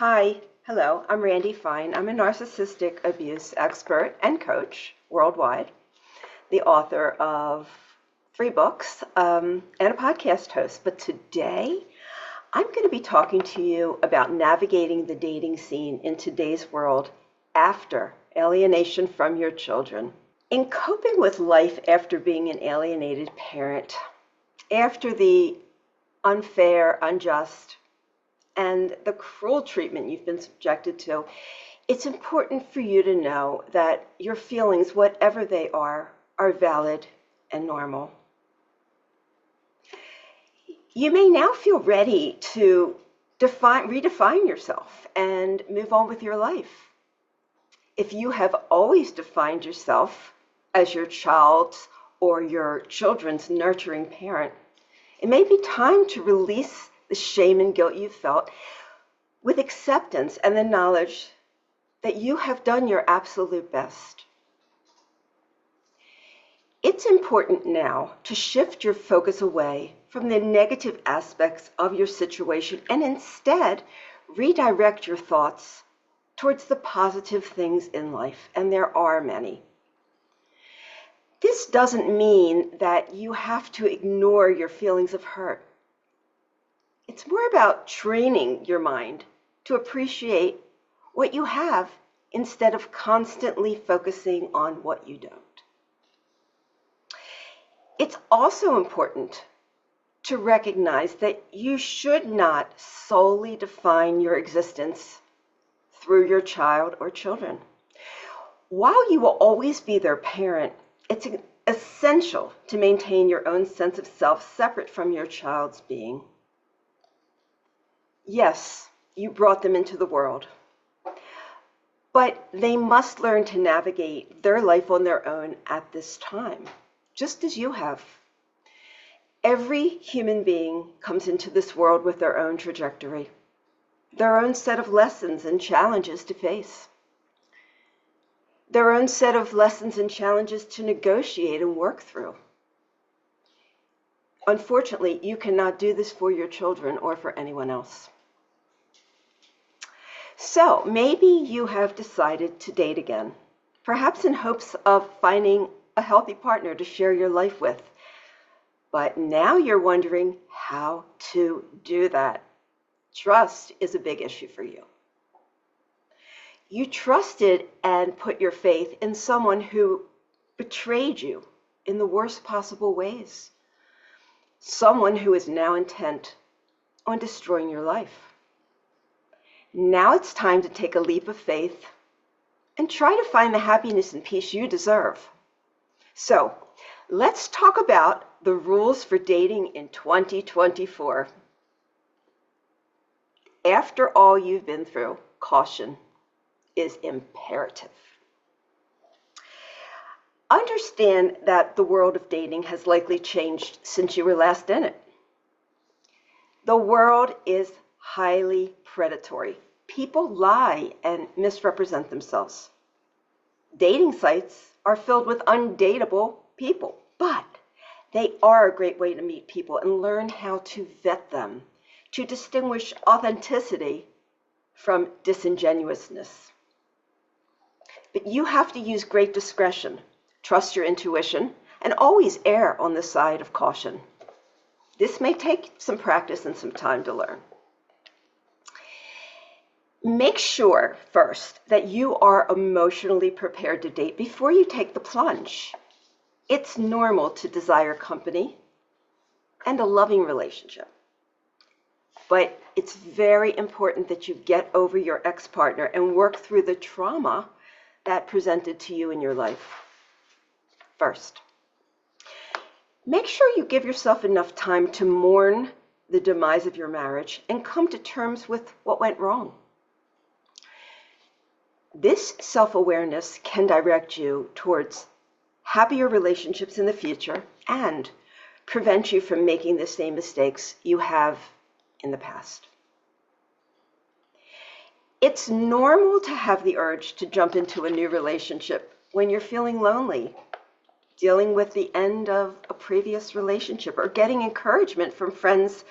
Hi, hello, I'm Randi Fine. I'm a narcissistic abuse expert and coach worldwide, the author of 3 books, and a podcast host. But today, I'm going to be talking to you about navigating the dating scene in today's world after alienation from your children. In coping with life after being an alienated parent, after the unfair, unjust, and the cruel treatment you've been subjected to, it's important for you to know that your feelings, whatever they are valid and normal. You may now feel ready to redefine yourself and move on with your life. If you have always defined yourself as your child's or your children's nurturing parent, it may be time to release the shame and guilt you felt with acceptance and the knowledge that you have done your absolute best. It's important now to shift your focus away from the negative aspects of your situation and instead redirect your thoughts towards the positive things in life, and there are many. This doesn't mean that you have to ignore your feelings of hurt. It's more about training your mind to appreciate what you have instead of constantly focusing on what you don't. It's also important to recognize that you should not solely define your existence through your child or children. While you will always be their parent, it's essential to maintain your own sense of self separate from your child's being. Yes, you brought them into the world, but they must learn to navigate their life on their own at this time, just as you have. Every human being comes into this world with their own trajectory, their own set of lessons and challenges to face, their own set of lessons and challenges to negotiate and work through. Unfortunately, you cannot do this for your children or for anyone else. So maybe you have decided to date again, perhaps in hopes of finding a healthy partner to share your life with. But now you're wondering how to do that. Trust is a big issue for you. You trusted and put your faith in someone who betrayed you in the worst possible ways. Someone who is now intent on destroying your life. Now it's time to take a leap of faith and try to find the happiness and peace you deserve. So, let's talk about the rules for dating in 2024. After all you've been through, caution is imperative. Understand that the world of dating has likely changed since you were last in it. The world is highly predatory. People lie and misrepresent themselves. Dating sites are filled with undateable people, but they are a great way to meet people and learn how to vet them, to distinguish authenticity from disingenuousness. But you have to use great discretion, trust your intuition, and always err on the side of caution. This may take some practice and some time to learn. Make sure first that you are emotionally prepared to date before you take the plunge. It's normal to desire company and a loving relationship. But it's very important that you get over your ex-partner and work through the trauma that presented to you in your life first. Make sure you give yourself enough time to mourn the demise of your marriage and come to terms with what went wrong. This self-awareness can direct you towards happier relationships in the future and prevent you from making the same mistakes you have in the past. It's normal to have the urge to jump into a new relationship when you're feeling lonely, dealing with the end of a previous relationship, or getting encouragement from friends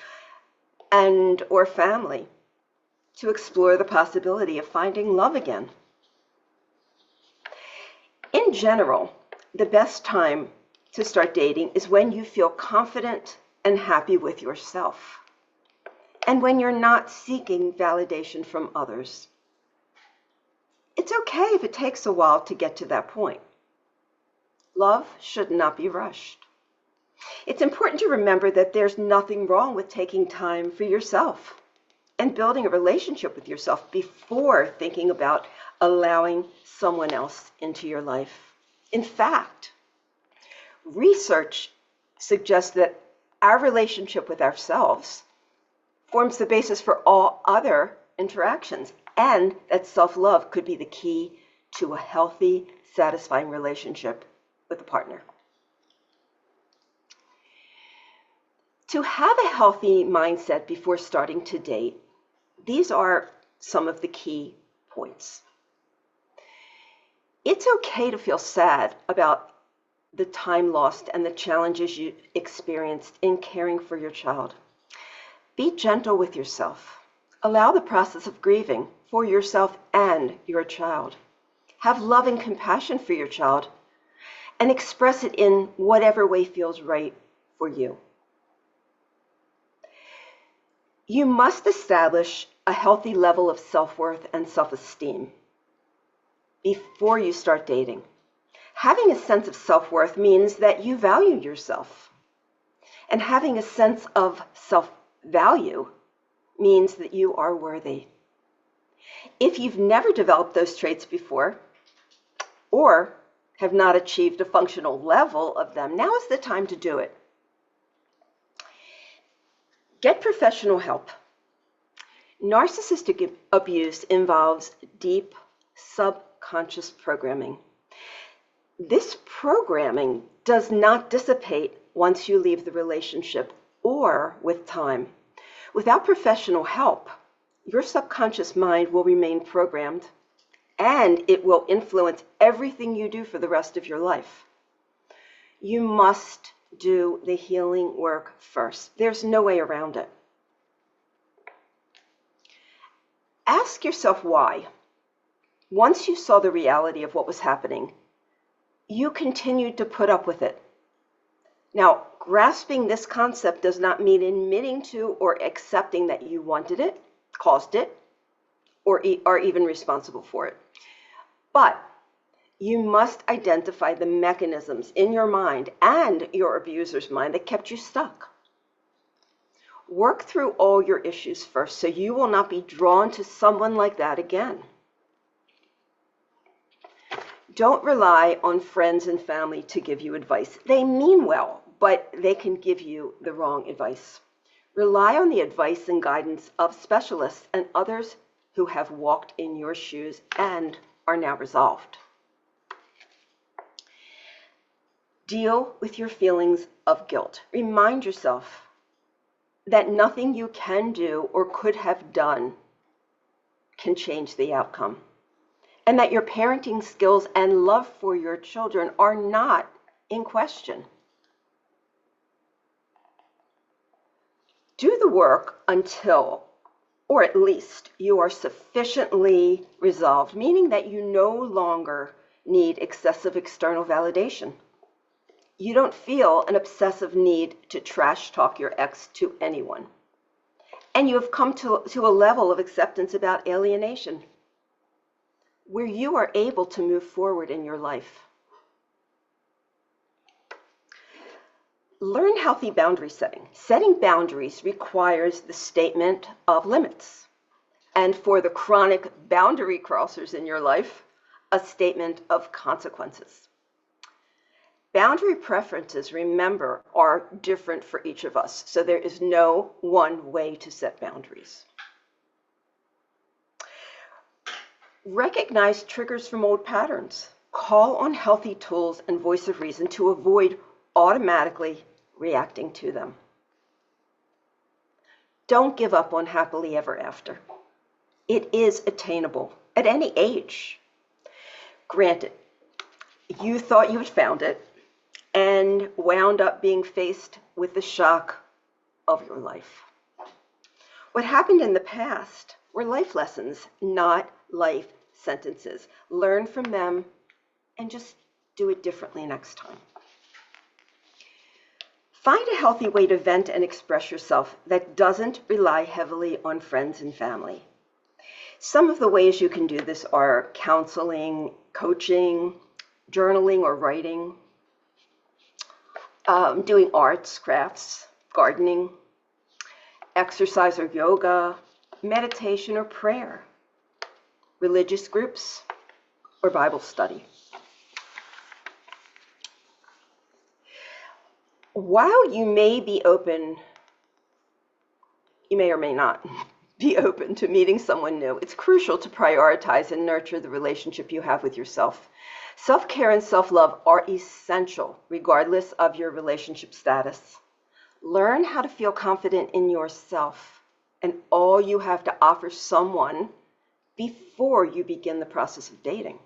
and or family to explore the possibility of finding love again. In general, the best time to start dating is when you feel confident and happy with yourself, and when you're not seeking validation from others. It's okay if it takes a while to get to that point. Love should not be rushed. It's important to remember that there's nothing wrong with taking time for yourself and building a relationship with yourself before thinking about allowing someone else into your life. In fact, research suggests that our relationship with ourselves forms the basis for all other interactions, and that self-love could be the key to a healthy, satisfying relationship with a partner. To have a healthy mindset before starting to date, these are some of the key points. It's okay to feel sad about the time lost and the challenges you experienced in caring for your child. Be gentle with yourself. Allow the process of grieving for yourself and your child. Have love and compassion for your child and express it in whatever way feels right for you. You must establish a healthy level of self-worth and self-esteem before you start dating. Having a sense of self-worth means that you value yourself. And having a sense of self-value means that you are worthy. If you've never developed those traits before, or have not achieved a functional level of them, now is the time to do it. Get professional help. Narcissistic abuse involves deep subconscious programming. This programming does not dissipate once you leave the relationship or with time. Without professional help, your subconscious mind will remain programmed, and it will influence everything you do for the rest of your life. You must do the healing work first. There's no way around it. Ask yourself why. Once you saw the reality of what was happening, you continued to put up with it. Now, grasping this concept does not mean admitting to or accepting that you wanted it, caused it, or are even responsible for it. But you must identify the mechanisms in your mind and your abuser's mind that kept you stuck. Work through all your issues first so you will not be drawn to someone like that again. Don't rely on friends and family to give you advice. They mean well, but they can give you the wrong advice. Rely on the advice and guidance of specialists and others who have walked in your shoes and are now resolved. Deal with your feelings of guilt. Remind yourself that nothing you can do or could have done can change the outcome, and that your parenting skills and love for your children are not in question. Do the work until, or at least, you are sufficiently resolved, meaning that you no longer need excessive external validation. You don't feel an obsessive need to trash talk your ex to anyone. And you have come to a level of acceptance about alienation, where you are able to move forward in your life. Learn healthy boundary setting. Setting boundaries requires the statement of limits. And for the chronic boundary crossers in your life, a statement of consequences. Boundary preferences, remember, are different for each of us, so there is no one way to set boundaries. Recognize triggers from old patterns. Call on healthy tools and voice of reason to avoid automatically reacting to them. Don't give up on happily ever after. It is attainable at any age. Granted, you thought you had found it and wound up being faced with the shock of your life. What happened in the past were life lessons, not life sentences. Learn from them and just do it differently next time. Find a healthy way to vent and express yourself that doesn't rely heavily on friends and family. Some of the ways you can do this are counseling, coaching, journaling or writing, doing arts, crafts, gardening, exercise or yoga, meditation or prayer, religious groups, or Bible study. While you may or may not be open to meeting someone new, it's crucial to prioritize and nurture the relationship you have with yourself. Self-care and self-love are essential, regardless of your relationship status. Learn how to feel confident in yourself and all you have to offer someone before you begin the process of dating.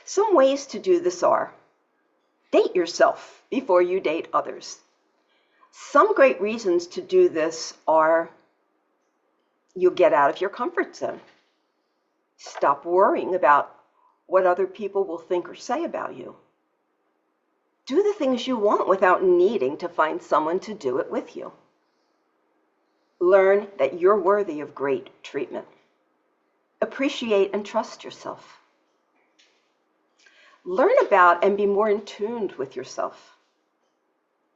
Some ways to do this are: date yourself before you date others. Some great reasons to do this are: you'll get out of your comfort zone. Stop worrying about what other people will think or say about you. Do the things you want without needing to find someone to do it with you. Learn that you're worthy of great treatment. Appreciate and trust yourself. Learn about and be more in tune with yourself.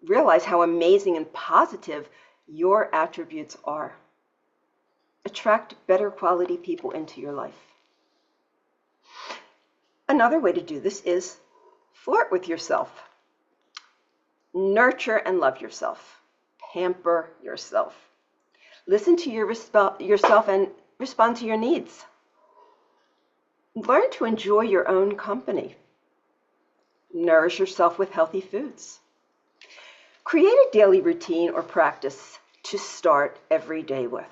Realize how amazing and positive your attributes are. Attract better quality people into your life. Another way to do this is flirt with yourself. Nurture and love yourself. Pamper yourself. Listen to yourself and respond to your needs. Learn to enjoy your own company. Nourish yourself with healthy foods. Create a daily routine or practice to start every day with.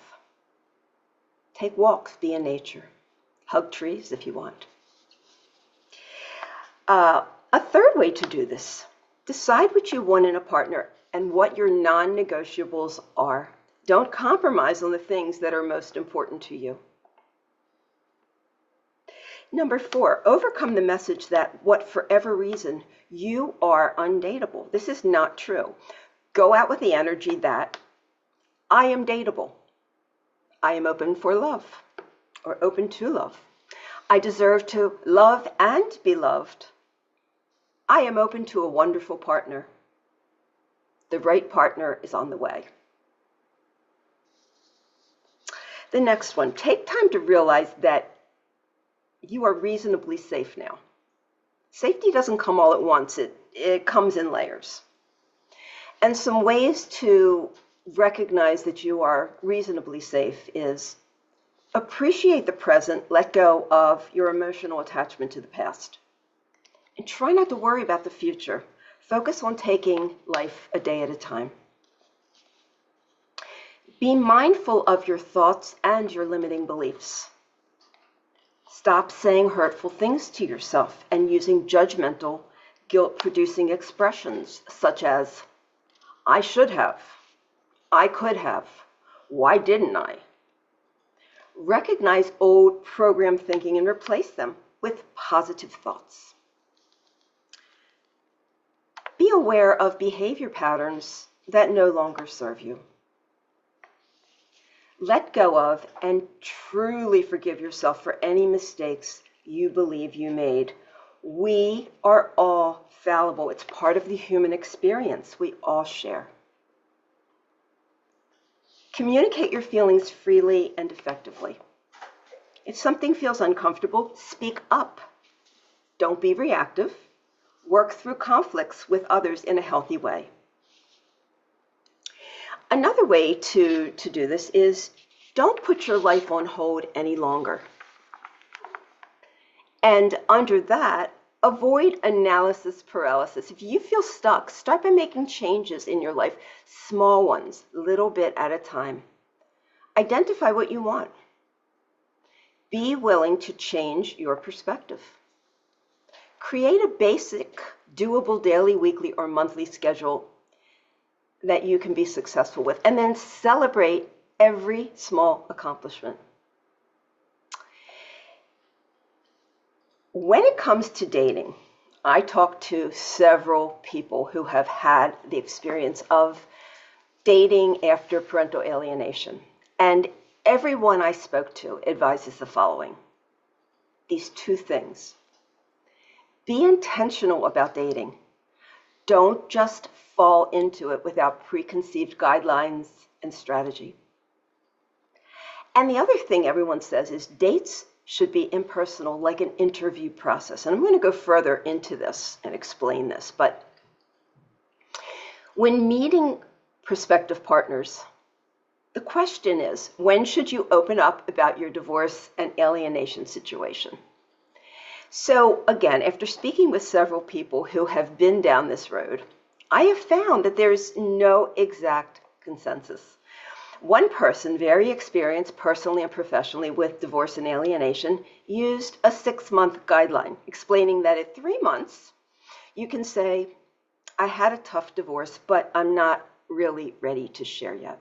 Take walks, be in nature. Hug trees if you want. A third way to do this: decide what you want in a partner and what your non-negotiables are. Don't compromise on the things that are most important to you. Number 4, overcome the message that, for whatever reason, you are undateable. This is not true. Go out with the energy that I am dateable. I am open for love, or open to love. I deserve to love and be loved. I am open to a wonderful partner. The right partner is on the way. The next one, take time to realize that you are reasonably safe now. Safety doesn't come all at once. It comes in layers. And some ways to recognize that you are reasonably safe is: appreciate the present, let go of your emotional attachment to the past. And try not to worry about the future. Focus on taking life a day at a time. Be mindful of your thoughts and your limiting beliefs. Stop saying hurtful things to yourself and using judgmental, guilt-producing expressions such as, I should have, I could have, why didn't I? Recognize old program thinking and replace them with positive thoughts. Be aware of behavior patterns that no longer serve you. Let go of and truly forgive yourself for any mistakes you believe you made. We are all fallible. It's part of the human experience we all share. Communicate your feelings freely and effectively. If something feels uncomfortable, speak up. Don't be reactive. Work through conflicts with others in a healthy way. Another way to do this is don't put your life on hold any longer. And under that, avoid analysis paralysis. If you feel stuck, start by making changes in your life, small ones, little bit at a time. Identify what you want. Be willing to change your perspective. Create a basic, doable daily, weekly, or monthly schedule that you can be successful with, and then celebrate every small accomplishment. When it comes to dating, I talk to several people who have had the experience of dating after parental alienation. And everyone I spoke to advises the following: these two things. Be intentional about dating. Don't just fall into it without preconceived guidelines and strategy. And the other thing everyone says is dates should be impersonal, like an interview process. And I'm going to go further into this and explain this. But when meeting prospective partners, the question is, when should you open up about your divorce and alienation situation? So again, after speaking with several people who have been down this road, I have found that there's no exact consensus. One person, very experienced personally and professionally with divorce and alienation, used a 6-month guideline, explaining that at 3 months, you can say, I had a tough divorce, but I'm not really ready to share yet.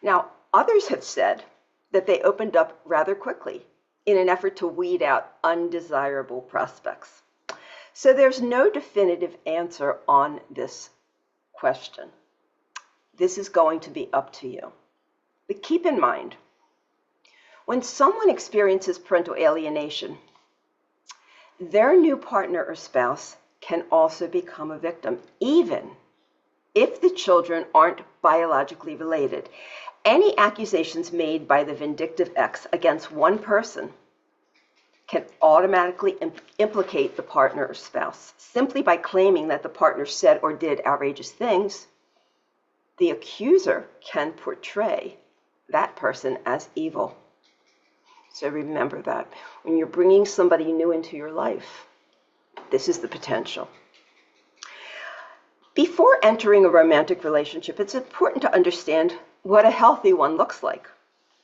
Now, others have said that they opened up rather quickly in an effort to weed out undesirable prospects. So there's no definitive answer on this question. This is going to be up to you. But keep in mind, when someone experiences parental alienation, their new partner or spouse can also become a victim, even if the children aren't biologically related. Any accusations made by the vindictive ex against one person can automatically implicate the partner or spouse. Simply by claiming that the partner said or did outrageous things, the accuser can portray that person as evil. So remember that. When you're bringing somebody new into your life, this is the potential. Before entering a romantic relationship, it's important to understand what a healthy one looks like,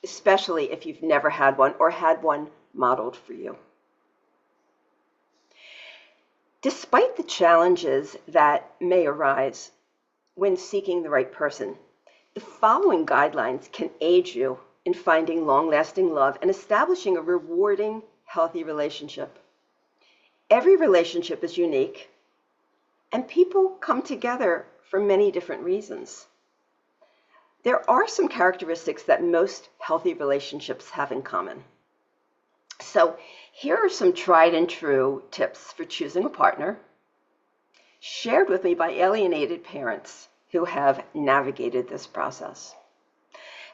especially if you've never had one or had one modeled for you. Despite the challenges that may arise when seeking the right person, the following guidelines can aid you in finding long-lasting love and establishing a rewarding, healthy relationship. Every relationship is unique, and people come together for many different reasons. There are some characteristics that most healthy relationships have in common. So here are some tried and true tips for choosing a partner, shared with me by alienated parents who have navigated this process.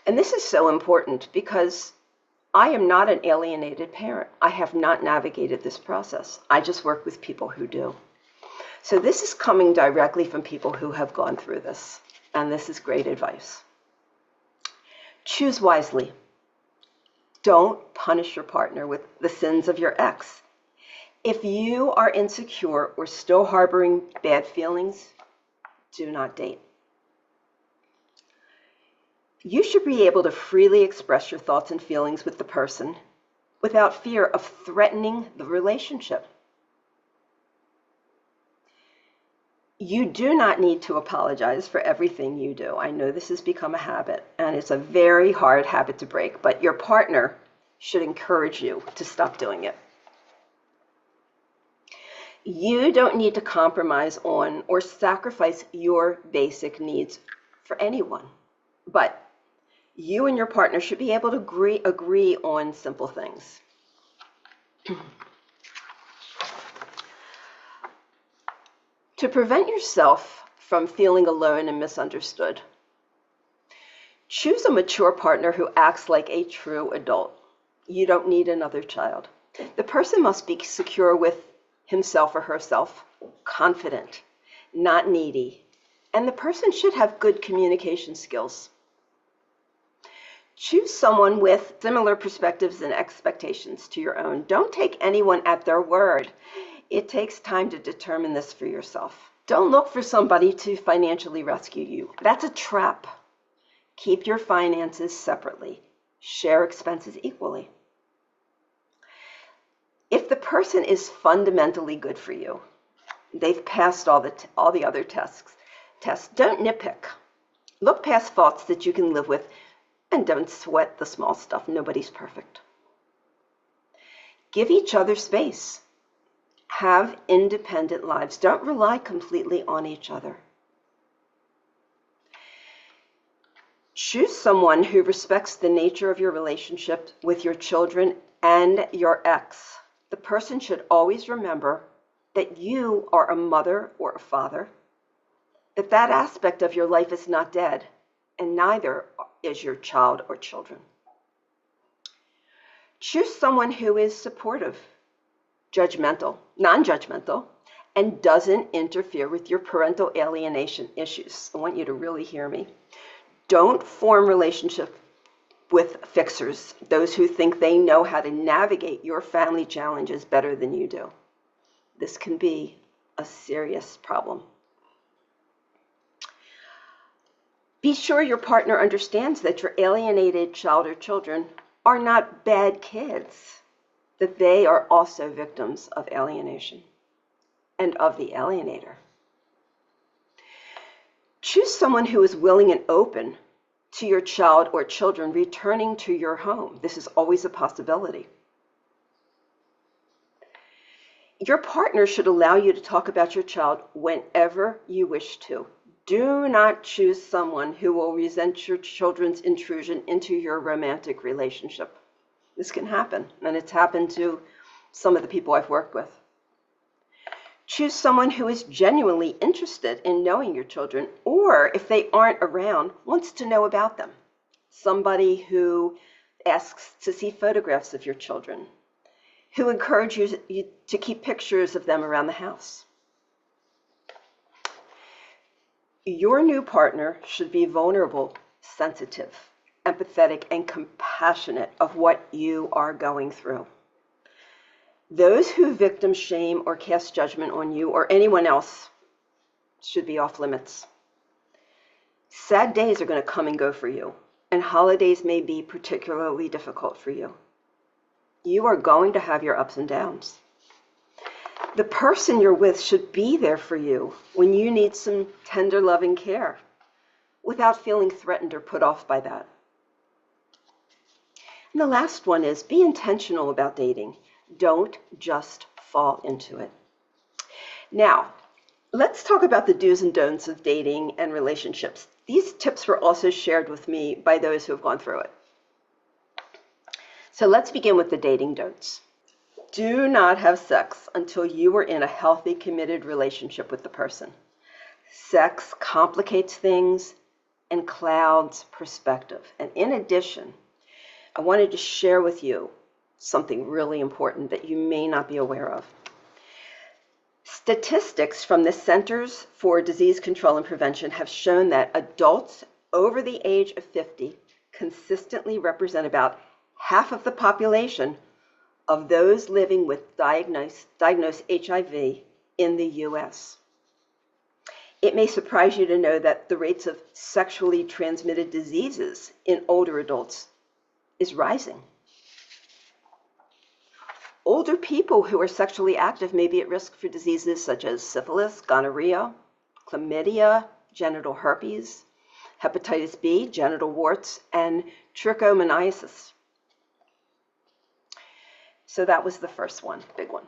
And this is so important because I am not an alienated parent. I have not navigated this process. I just work with people who do. So this is coming directly from people who have gone through this, and this is great advice. Choose wisely. Don't punish your partner with the sins of your ex. If you are insecure or still harboring bad feelings, do not date. You should be able to freely express your thoughts and feelings with the person without fear of threatening the relationship. You do not need to apologize for everything you do. I know this has become a habit, and it's a very hard habit to break, but your partner should encourage you to stop doing it. You don't need to compromise on or sacrifice your basic needs for anyone, but you and your partner should be able to agree on simple things. To prevent yourself from feeling alone and misunderstood, choose a mature partner who acts like a true adult. You don't need another child. The person must be secure with himself or herself, confident, not needy, and the person should have good communication skills. Choose someone with similar perspectives and expectations to your own. Don't take anyone at their word. It takes time to determine this for yourself. Don't look for somebody to financially rescue you. That's a trap. Keep your finances separately. Share expenses equally. If the person is fundamentally good for you, they've passed all the other tests, don't nitpick. Look past faults that you can live with, and don't sweat the small stuff. Nobody's perfect. Give each other space. Have independent lives. Don't rely completely on each other. Choose someone who respects the nature of your relationship with your children and your ex. The person should always remember that you are a mother or a father, that aspect of your life is not dead, and neither is your child or children. Choose someone who is supportive, non-judgmental, and doesn't interfere with your parental alienation issues. I want you to really hear me. Don't form relationships with fixers, those who think they know how to navigate your family challenges better than you do. This can be a serious problem. Be sure your partner understands that your alienated child or children are not bad kids, that they are also victims of alienation and of the alienator. Choose someone who is willing and open to your child or children returning to your home. This is always a possibility. Your partner should allow you to talk about your child whenever you wish to. Do not choose someone who will resent your children's intrusion into your romantic relationship. This can happen, and it's happened to some of the people I've worked with. Choose someone who is genuinely interested in knowing your children, or if they aren't around, wants to know about them. Somebody who asks to see photographs of your children, who encourages you to keep pictures of them around the house. Your new partner should be vulnerable, sensitive, empathetic, and compassionate of what you are going through. Those who victim shame or cast judgment on you or anyone else should be off limits. Sad days are going to come and go for you, and holidays may be particularly difficult for you. You are going to have your ups and downs. The person you're with should be there for you when you need some tender, loving care without feeling threatened or put off by that. And the last one is be intentional about dating. Don't just fall into it. Now, let's talk about the do's and don'ts of dating and relationships. These tips were also shared with me by those who have gone through it. So let's begin with the dating don'ts. Do not have sex until you are in a healthy, committed relationship with the person. Sex complicates things and clouds perspective. And in addition, I wanted to share with you something really important that you may not be aware of. Statistics from the Centers for Disease Control and Prevention have shown that adults over the age of 50 consistently represent about half of the population of those living with diagnosed HIV in the U.S. It may surprise you to know that the rates of sexually transmitted diseases in older adults is rising. Older people who are sexually active may be at risk for diseases such as syphilis, gonorrhea, chlamydia, genital herpes, hepatitis B, genital warts, and trichomoniasis. So that was the first one, big one.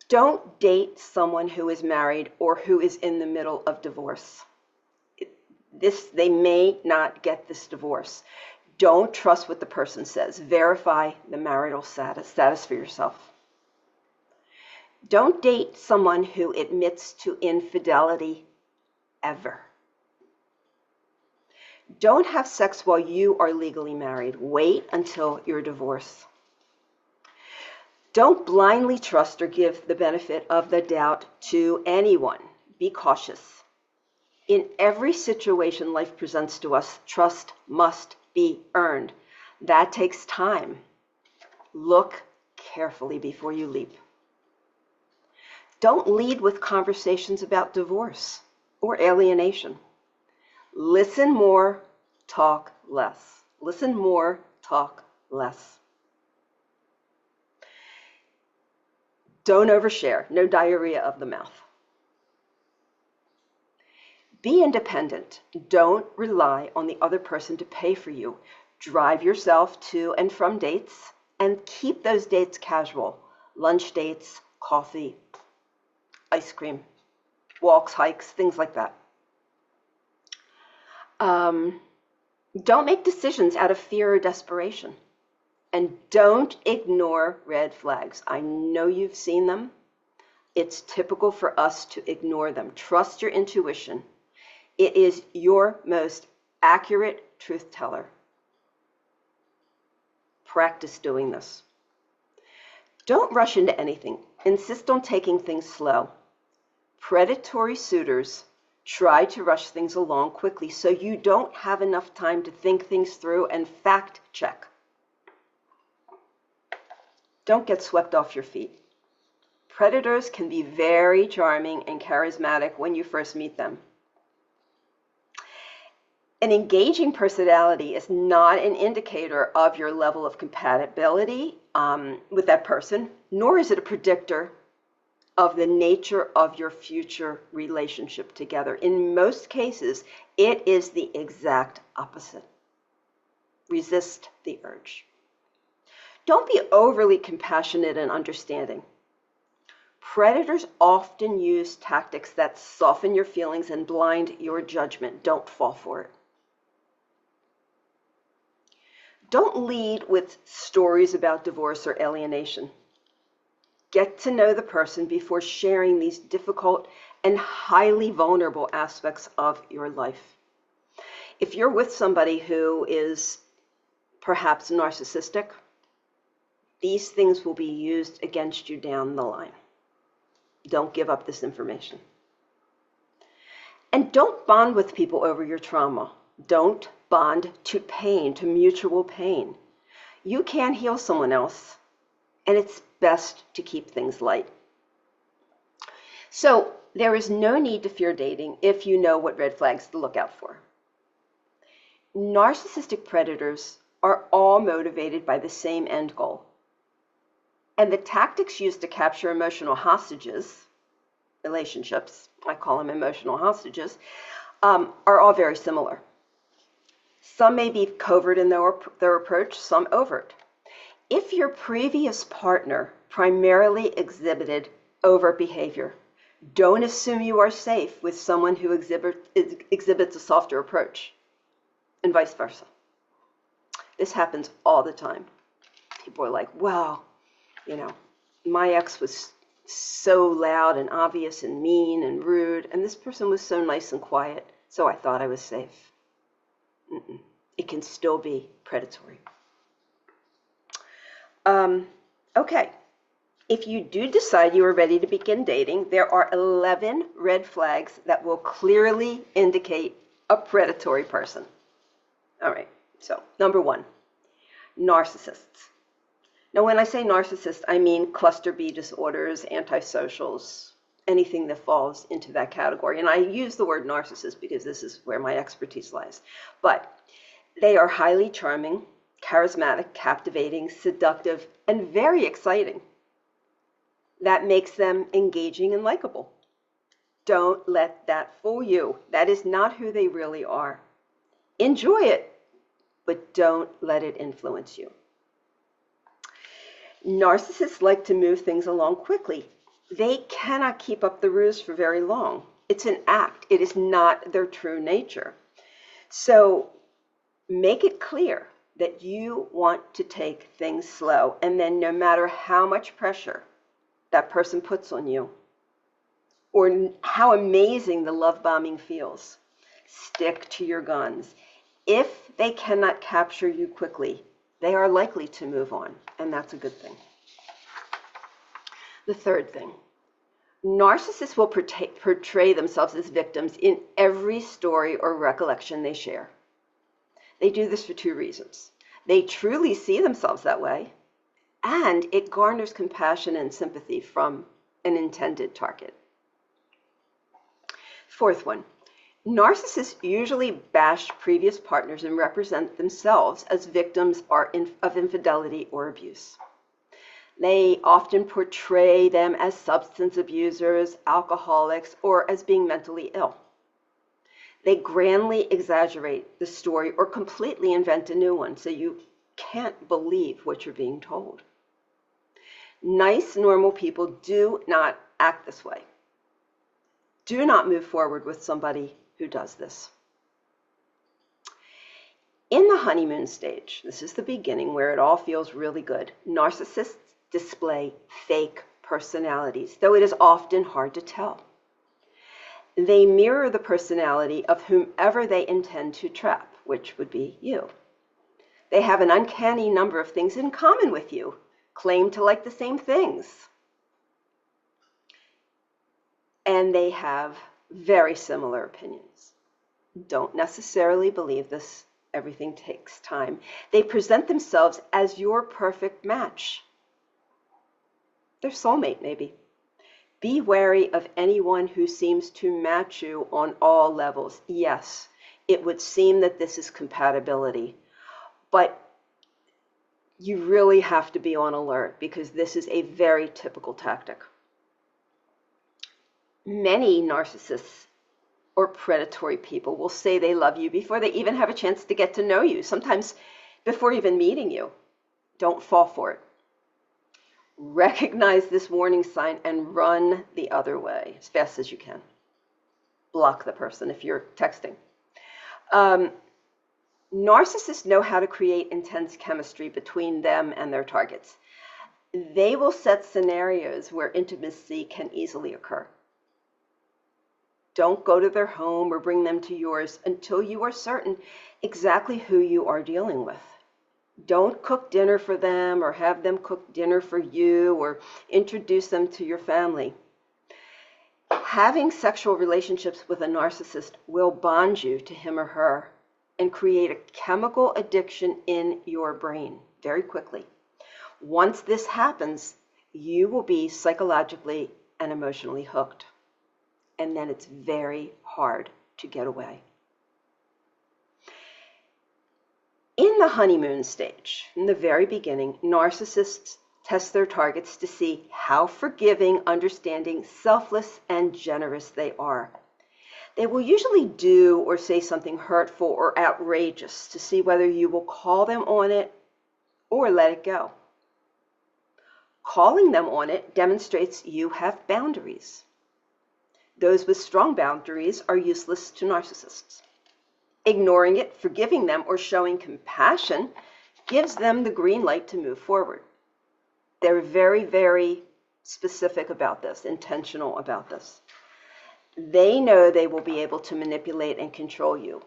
Don't date someone who is married or who is in the middle of divorce. They may not get this divorce. Don't trust what the person says. Verify the marital status for yourself. Don't date someone who admits to infidelity ever. Don't have sex while you are legally married. Wait until your divorce. Don't blindly trust or give the benefit of the doubt to anyone. Be cautious. In every situation life presents to us, trust must be earned. That takes time. Look carefully before you leap. Don't lead with conversations about divorce or alienation. Listen more, talk less. Listen more, talk less. Don't overshare. No diarrhea of the mouth. Be independent. Don't rely on the other person to pay for you. Drive yourself to and from dates and keep those dates casual. Lunch dates, coffee, ice cream, walks, hikes, things like that. Don't make decisions out of fear or desperation. And don't ignore red flags. I know you've seen them. It's typical for us to ignore them. Trust your intuition. It is your most accurate truth teller. Practice doing this. Don't rush into anything. Insist on taking things slow. Predatory suitors try to rush things along quickly so you don't have enough time to think things through and fact check. Don't get swept off your feet. Predators can be very charming and charismatic when you first meet them. An engaging personality is not an indicator of your level of compatibility with that person, nor is it a predictor of the nature of your future relationship together. In most cases, it is the exact opposite. Resist the urge. Don't be overly compassionate and understanding. Predators often use tactics that soften your feelings and blind your judgment. Don't fall for it. Don't lead with stories about divorce or alienation. Get to know the person before sharing these difficult and highly vulnerable aspects of your life. If you're with somebody who is perhaps narcissistic, these things will be used against you down the line. Don't give up this information. And don't bond with people over your trauma. Don't bond to pain, to mutual pain. You can't heal someone else, and it's best to keep things light. So there is no need to fear dating if you know what red flags to look out for. Narcissistic predators are all motivated by the same end goal. And the tactics used to capture emotional hostages, relationships, I call them emotional hostages, are all very similar. Some may be covert in their approach, some overt. If your previous partner primarily exhibited overt behavior, don't assume you are safe with someone who exhibits a softer approach, and vice versa. This happens all the time. People are like, wow, my ex was so loud and obvious and mean and rude, and this person was so nice and quiet, so I thought I was safe. It can still be predatory. Okay, if you do decide you are ready to begin dating, there are 11 red flags that will clearly indicate a predatory person. All right, so number 1, narcissists. Now, when I say narcissist, I mean cluster B disorders, antisocials, anything that falls into that category. And I use the word narcissist because this is where my expertise lies. But they are highly charming, charismatic, captivating, seductive, and very exciting. That makes them engaging and likable. Don't let that fool you. That is not who they really are. Enjoy it, but don't let it influence you. Narcissists like to move things along quickly. They cannot keep up the ruse for very long. It's an act. It is not their true nature. So make it clear that you want to take things slow, and then no matter how much pressure that person puts on you, or how amazing the love bombing feels, stick to your guns. If they cannot capture you quickly, they are likely to move on, and that's a good thing. The third thing, narcissists will portray themselves as victims in every story or recollection they share. They do this for 2 reasons. They truly see themselves that way, and it garners compassion and sympathy from an intended target. Fourth one, narcissists usually bash previous partners and represent themselves as victims of infidelity or abuse. They often portray them as substance abusers, alcoholics, or as being mentally ill. They grandly exaggerate the story or completely invent a new one, so you can't believe what you're being told. Nice, normal people do not act this way. Do not move forward with somebody who does this. In the honeymoon stage, this is the beginning where it all feels really good, narcissists display fake personalities, though it is often hard to tell. They mirror the personality of whomever they intend to trap, which would be you. They have an uncanny number of things in common with you, claim to like the same things. And they have very similar opinions. Don't necessarily believe this. Everything takes time. They present themselves as your perfect match. Their soulmate, maybe. Be wary of anyone who seems to match you on all levels. Yes, it would seem that this is compatibility, but you really have to be on alert because this is a very typical tactic. Many narcissists or predatory people will say they love you before they even have a chance to get to know you, sometimes before even meeting you. Don't fall for it. Recognize this warning sign and run the other way as fast as you can. Block the person if you're texting. Narcissists know how to create intense chemistry between them and their targets. They will set scenarios where intimacy can easily occur. Don't go to their home or bring them to yours until you are certain exactly who you are dealing with. Don't cook dinner for them or have them cook dinner for you or introduce them to your family. Having sexual relationships with a narcissist will bond you to him or her and create a chemical addiction in your brain very quickly. Once this happens, you will be psychologically and emotionally hooked. And then it's very hard to get away. In the honeymoon stage, in the very beginning, narcissists test their targets to see how forgiving, understanding, selfless, and generous they are. They will usually do or say something hurtful or outrageous to see whether you will call them on it or let it go. Calling them on it demonstrates you have boundaries. Those with strong boundaries are useless to narcissists. Ignoring it, forgiving them, or showing compassion gives them the green light to move forward. They're very, very specific about this, intentional about this. They know they will be able to manipulate and control you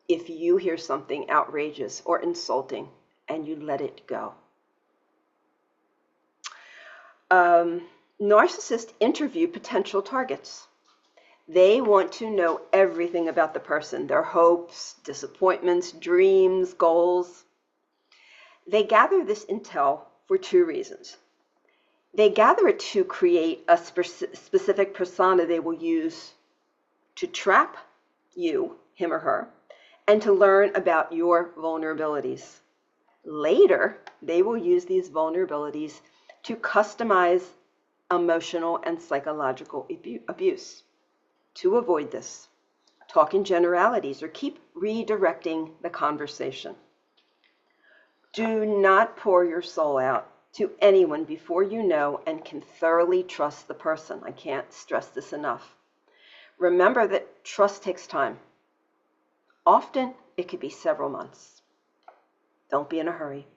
if you hear something outrageous or insulting and you let it go. Narcissists interview potential targets. They want to know everything about the person, their hopes, disappointments, dreams, goals. They gather this intel for two reasons. They gather it to create a specific persona they will use to trap you, him or her, and to learn about your vulnerabilities. Later, they will use these vulnerabilities to customize emotional and psychological abuse. To avoid this, talk in generalities or keep redirecting the conversation. Do not pour your soul out to anyone before you know and can thoroughly trust the person. I can't stress this enough. Remember that trust takes time. Often, it could be several months. Don't be in a hurry.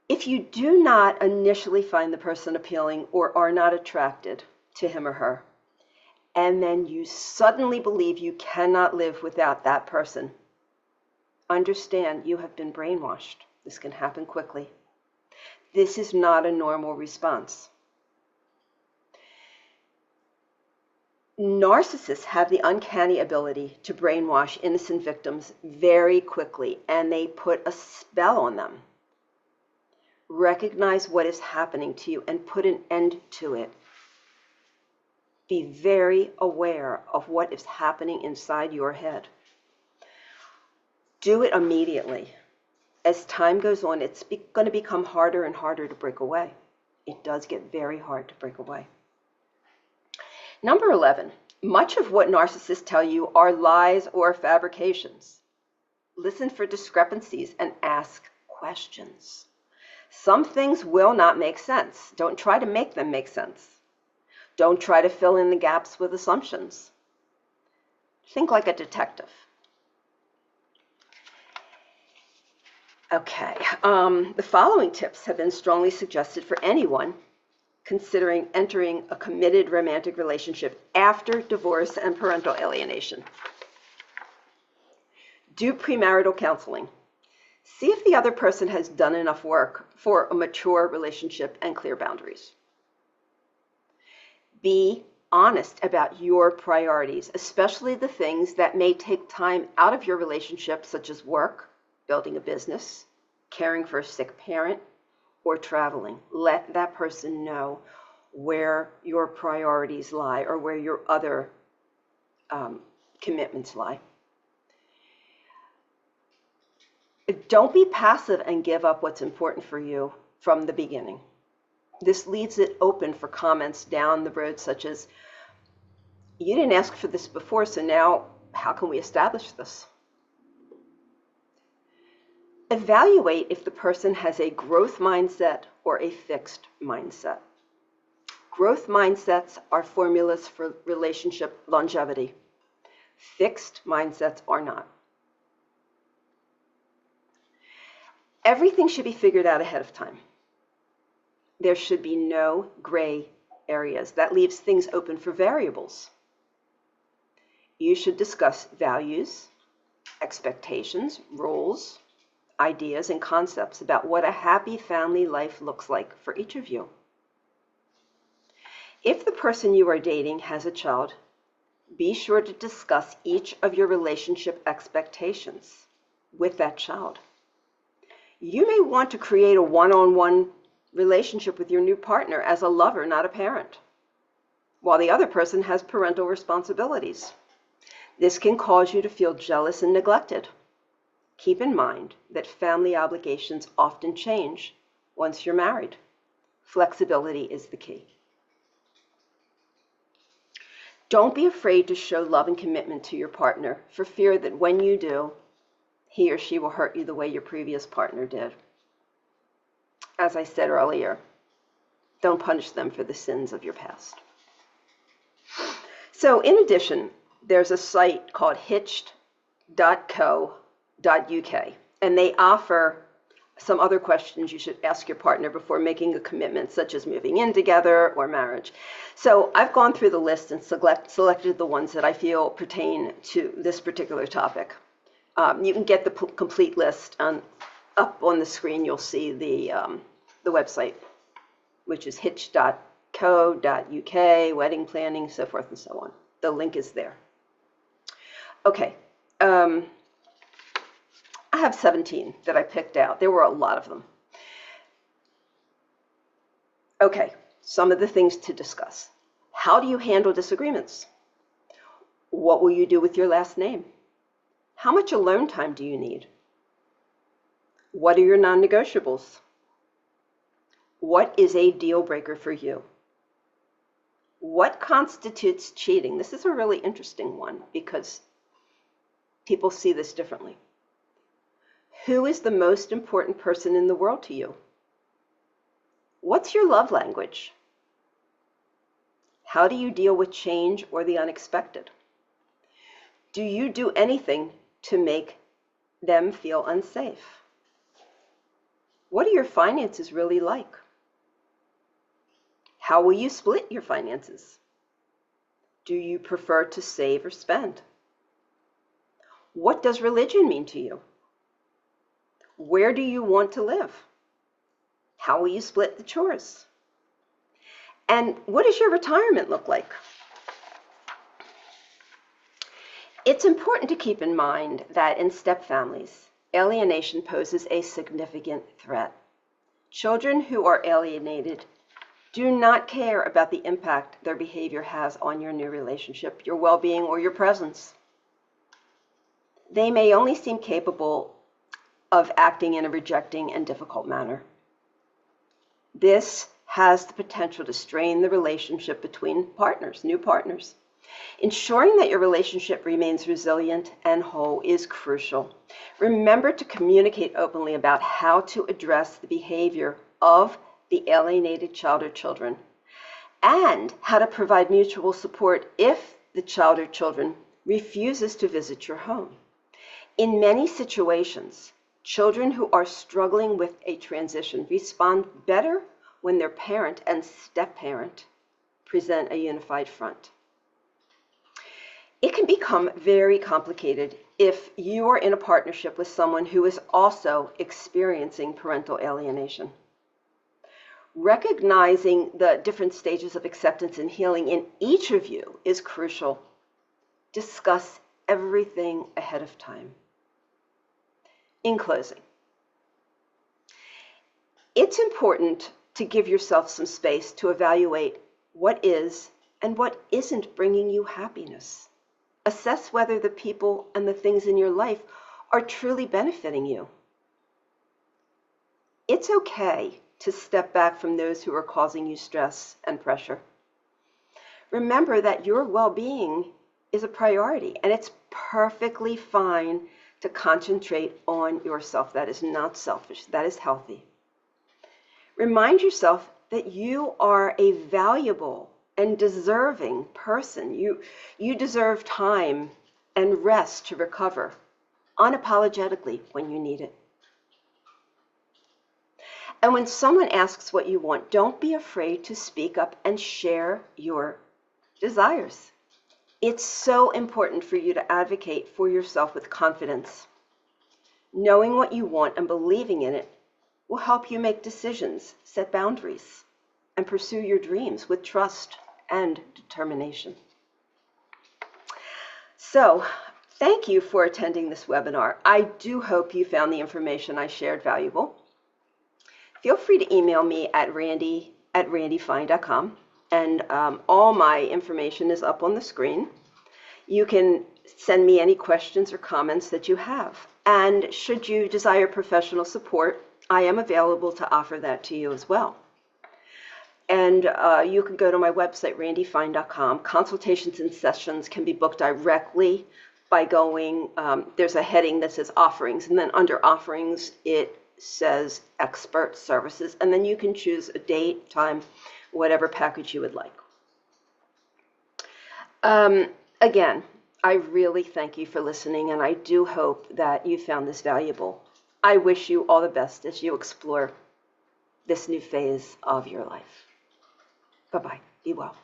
If you do not initially find the person appealing or are not attracted to him or her, and then you suddenly believe you cannot live without that person, understand you have been brainwashed. This can happen quickly. This is not a normal response. Narcissists have the uncanny ability to brainwash innocent victims very quickly, and they put a spell on them. Recognize what is happening to you and put an end to it. Be very aware of what is happening inside your head. Do it immediately. As time goes on, it's going to become harder and harder to break away. It does get very hard to break away. Number 11, much of what narcissists tell you are lies or fabrications. listen for discrepancies, and ask questions. Some things will not make sense. Don't try to make them make sense. Don't try to fill in the gaps with assumptions. Think like a detective. Okay, the following tips have been strongly suggested for anyone considering entering a committed romantic relationship after divorce and parental alienation. Do premarital counseling. See if the other person has done enough work for a mature relationship and clear boundaries. Be honest about your priorities, especially the things that may take time out of your relationship, such as work, building a business, caring for a sick parent, or traveling. Let that person know where your priorities lie or where your other commitments lie. Don't be passive and give up what's important for you from the beginning. This leaves it open for comments down the road such as, you didn't ask for this before, so now how can we establish this? Evaluate if the person has a growth mindset or a fixed mindset. Growth mindsets are formulas for relationship longevity. Fixed mindsets are not. Everything should be figured out ahead of time. There should be no gray areas. That leaves things open for variables. You should discuss values, expectations, roles, ideas, and concepts about what a happy family life looks like for each of you. If the person you are dating has a child, be sure to discuss each of your relationship expectations with that child. You may want to create a one-on-one relationship with your new partner as a lover, not a parent, while the other person has parental responsibilities. This can cause you to feel jealous and neglected. Keep in mind that family obligations often change once you're married. Flexibility is the key. Don't be afraid to show love and commitment to your partner for fear that when you do, he or she will hurt you the way your previous partner did. As I said earlier, don't punish them for the sins of your past. So in addition, there's a site called hitched.co.uk, and they offer some other questions you should ask your partner before making a commitment, such as moving in together or marriage. So I've gone through the list and selected the ones that I feel pertain to this particular topic. You can get the complete list up on the screen. You'll see the website, which is hitch.co.uk, wedding planning, so forth and so on. The link is there. Okay, I have 17 that I picked out. There were a lot of them. Okay, some of the things to discuss. How do you handle disagreements? What will you do with your last name? How much alone time do you need? What are your non-negotiables? What is a deal breaker for you? What constitutes cheating? This is a really interesting one because people see this differently. Who is the most important person in the world to you? What's your love language? How do you deal with change or the unexpected? Do you do anything to make them feel unsafe? What are your finances really like? How will you split your finances? Do you prefer to save or spend? What does religion mean to you? Where do you want to live? How will you split the chores? And what does your retirement look like? It's important to keep in mind that in step families, alienation poses a significant threat. Children who are alienated do not care about the impact their behavior has on your new relationship, your well-being, or your presence. They may only seem capable of acting in a rejecting and difficult manner. This has the potential to strain the relationship between partners, new partners. Ensuring that your relationship remains resilient and whole is crucial. Remember to communicate openly about how to address the behavior of the alienated child or children, and how to provide mutual support if the child or children refuses to visit your home. In many situations, children who are struggling with a transition respond better when their parent and step-parent present a unified front. It can become very complicated if you are in a partnership with someone who is also experiencing parental alienation. Recognizing the different stages of acceptance and healing in each of you is crucial. Discuss everything ahead of time. In closing, it's important to give yourself some space to evaluate what is and what isn't bringing you happiness. Assess whether the people and the things in your life are truly benefiting you. It's okay to step back from those who are causing you stress and pressure. Remember that your well-being is a priority, and it's perfectly fine to concentrate on yourself. That is not selfish. That is healthy. Remind yourself that you are a valuable and deserving person. You deserve time and rest to recover unapologetically when you need it. And when someone asks what you want, don't be afraid to speak up and share your desires. It's so important for you to advocate for yourself with confidence. Knowing what you want and believing in it will help you make decisions, set boundaries, and pursue your dreams with trust and determination. So, thank you for attending this webinar. I do hope you found the information I shared valuable. Feel free to email me at randy@redefine.com, and all my information is up on the screen. You can send me any questions or comments that you have. And should you desire professional support, I am available to offer that to you as well. And you can go to my website, redefine.com. Consultations and sessions can be booked directly by going, there's a heading that says offerings, and then under offerings, it says expert services, and then you can choose a date, time, whatever package you would like. Again, I really thank you for listening, and I do hope that you found this valuable. I wish you all the best as you explore this new phase of your life. Bye-bye. Be well.